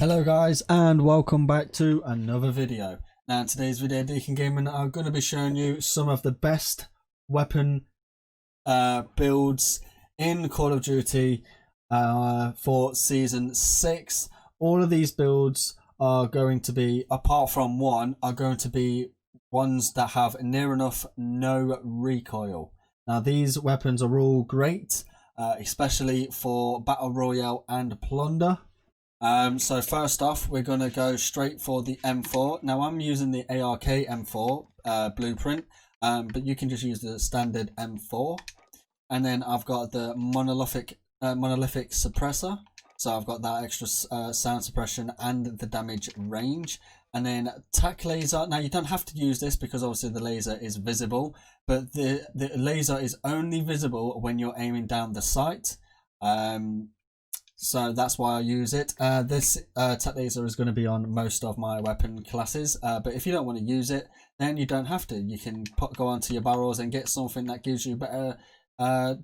Hello guys, and welcome back to another video. Now in today's video, Deacon Gaming are going to be showing you some of the best weapon builds in Call of Duty for Season 6. All of these builds are going to be, apart from one, are going to be ones that have near enough no recoil. Now these weapons are all great, especially for Battle Royale and Plunder. So first off, we're going to go straight for the M4. Now I'm using the ARK M4 blueprint, but you can just use the standard M4. And then I've got the monolithic suppressor. So I've got that extra sound suppression and the damage range. And then tac laser. Now you don't have to use this because obviously the laser is visible, but the laser is only visible when you're aiming down the sight. So that's why I use it. This tac laser is going to be on most of my weapon classes, but if you don't want to use it, then you don't have to. You can go onto your barrels and get something that gives you better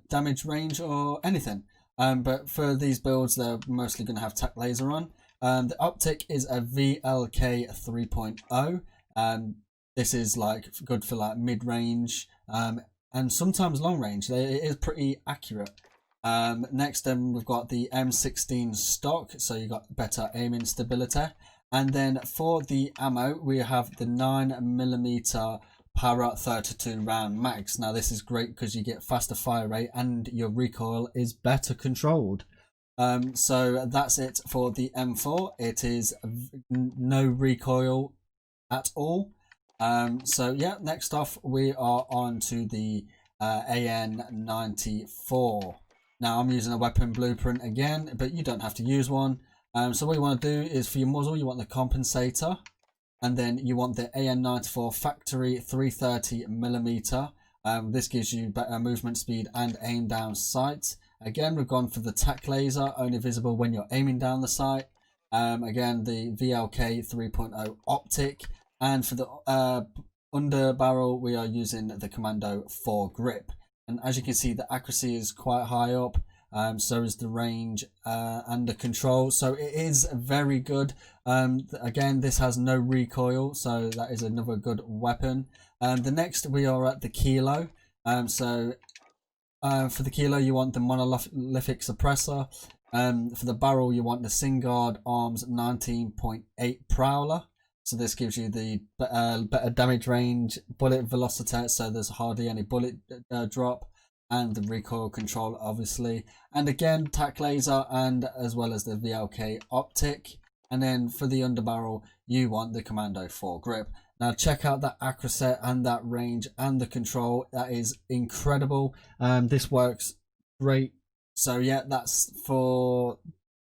damage range or anything. But for these builds, they're mostly going to have tac laser on. The optic is a VLK 3.0. This is like good for like mid-range and sometimes long range. It is pretty accurate. Next we've got the M16 stock, so you got better aiming stability. And then for the ammo, we have the 9mm Para 32 round mags. Now this is great because you get faster fire rate and your recoil is better controlled. So that's it for the M4. It is no recoil at all. So yeah, next off we are on to the AN94. Now I'm using a weapon blueprint again, but you don't have to use one. So what you want to do is for your muzzle, you want the compensator, and then you want the AN94 factory 330mm. This gives you better movement speed and aim down sight. Again, we've gone for the tac laser, only visible when you're aiming down the sight. Again, the VLK 3.0 optic, and for the under barrel, we are using the Commando 4 grip. And as you can see, the accuracy is quite high up, so is the range and the control. So it is very good. Again, this has no recoil, so that is another good weapon. The next, we are at the kilo. For the kilo, you want the monolithic suppressor. For the barrel, you want the Singard Arms 19.8 Prowler. So this gives you the better damage range, bullet velocity, so there's hardly any bullet drop, and the recoil control obviously. And again, tac laser and as well as the VLK optic. And then for the underbarrel, you want the Commando 4 grip. Now check out that accuracy and that range and the control. That is incredible. This works great. So yeah, that's for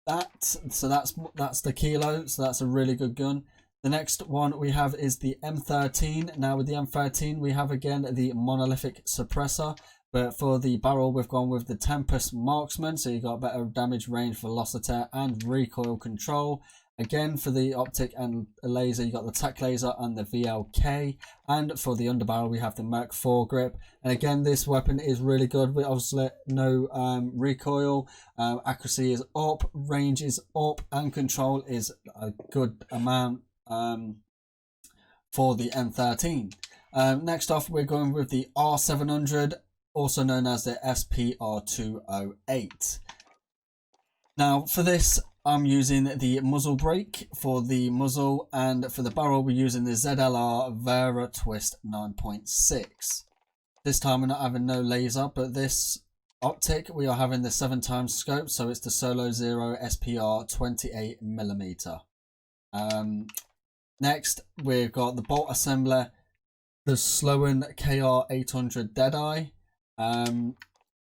that. So that's the kilo. So that's a really good gun. The next one we have is the M13. Now with the M13 we have again the monolithic suppressor, but for the barrel we've gone with the Tempest Marksman, so you got better damage range, velocity and recoil control. Again for the optic and laser you got the tac laser and the VLK, and for the underbarrel we have the Merc 4 grip. And again, this weapon is really good with obviously no recoil. Accuracy is up, range is up, and control is a good amount for the M13. Next off we're going with the R700, also known as the SPR208. Now for this I'm using the muzzle brake for the muzzle, and for the barrel we're using the ZLR Vera Twist 9.6. This time we're not having no laser, but this optic we are having the 7x scope, so it's the Solo Zero SPR 28mm. Next, we've got the bolt assembler, the Sloan KR800 Deadeye. And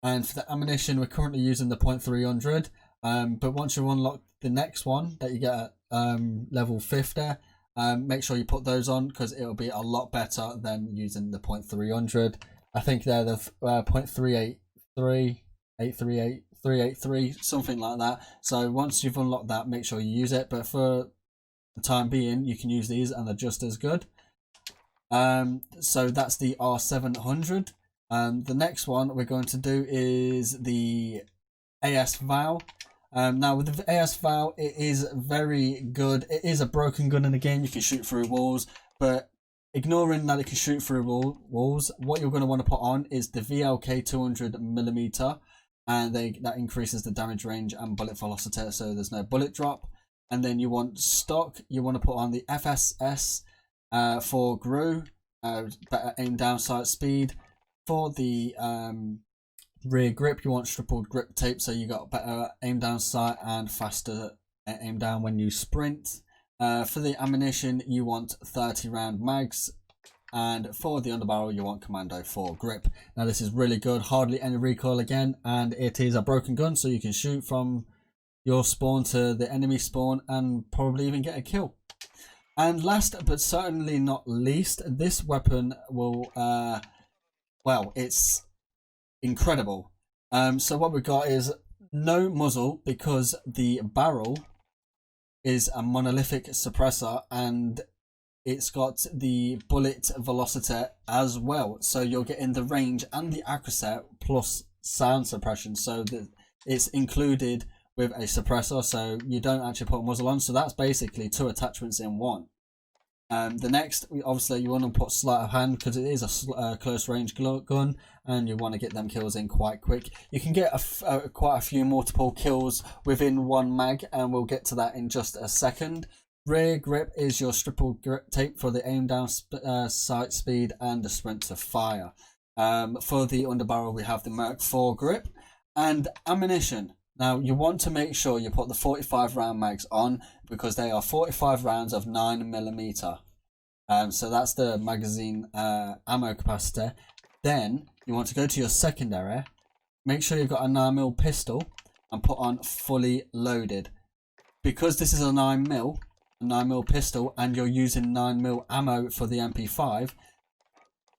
for the ammunition, we're currently using the .300. But once you've unlocked the next one that you get at level 50, make sure you put those on because it'll be a lot better than using the .300. I think they're the .383, 838, 383, something like that. So once you've unlocked that, make sure you use it. But for the time being, you can use these and they're just as good. So that's the R700. The next one we're going to do is the ASVAL. Now with the ASVAL, it is very good. It is a broken gun in the game. You can shoot through walls, but ignoring that it can shoot through walls, what you're going to want to put on is the VLK 200mm, and that increases the damage range and bullet velocity, so there's no bullet drop. And then you want stock, you want to put on the FSS for GRU, better aim down sight speed. For the rear grip, you want tripled grip tape, so you got better aim down sight and faster aim down when you sprint. For the ammunition, you want 30 round mags, and for the underbarrel you want commando 4 grip. Now this is really good, hardly any recoil again, and it is a broken gun, so you can shoot from your spawn to the enemy spawn and probably even get a kill. And last but certainly not least, this weapon will well, it's incredible. So what we've got is no muzzle, because the barrel is a monolithic suppressor and it's got the bullet velocity as well, so you're getting the range and the accuracy plus sound suppression, so that it's included with a suppressor, so you don't actually put a muzzle on. So that's basically 2 attachments in one. The next, obviously you want to put sleight of hand, because it is a close range gun and you want to get them kills in quite quick. You can get quite a few multiple kills within one mag, and we'll get to that in just a second. Rear grip is your triple grip tape for the aim down sight speed and the sprint to fire. For the underbarrel we have the M13 grip. And ammunition. Now you want to make sure you put the 45 round mags on, because they are 45 rounds of 9mm. So that's the magazine ammo capacity. Then you want to go to your secondary, make sure you've got a 9mm pistol and put on fully loaded. Because this is a 9mm pistol and you're using 9mm ammo for the MP5,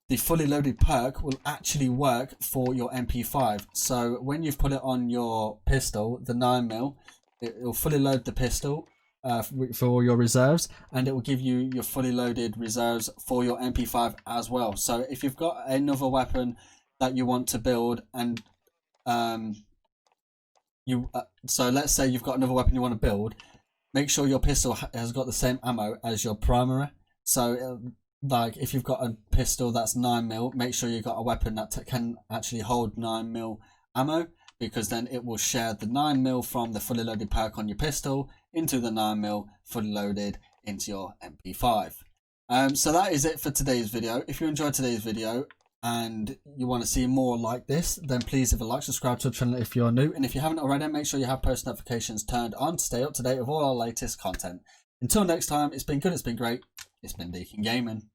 the fully loaded perk will actually work for your MP5. So when you've put it on your pistol, the 9mm, it will fully load the pistol for your reserves, and it will give you your fully loaded reserves for your MP5 as well. So if you've got another weapon that you want to build, and so let's say you've got another weapon you want to build, make sure your pistol has got the same ammo as your primary. So like if you've got a pistol that's 9mm, make sure you've got a weapon that can actually hold 9mm ammo, because then it will share the 9mm from the fully loaded perk on your pistol into the 9mm fully loaded into your MP5. So that is it for today's video. If you enjoyed today's video and you want to see more like this, then please leave a like, subscribe to the channel if you're new, and if you haven't already, make sure you have post notifications turned on to stay up to date with all our latest content. Until next time, it's been good, it's been great, it's been Deacon Gaming.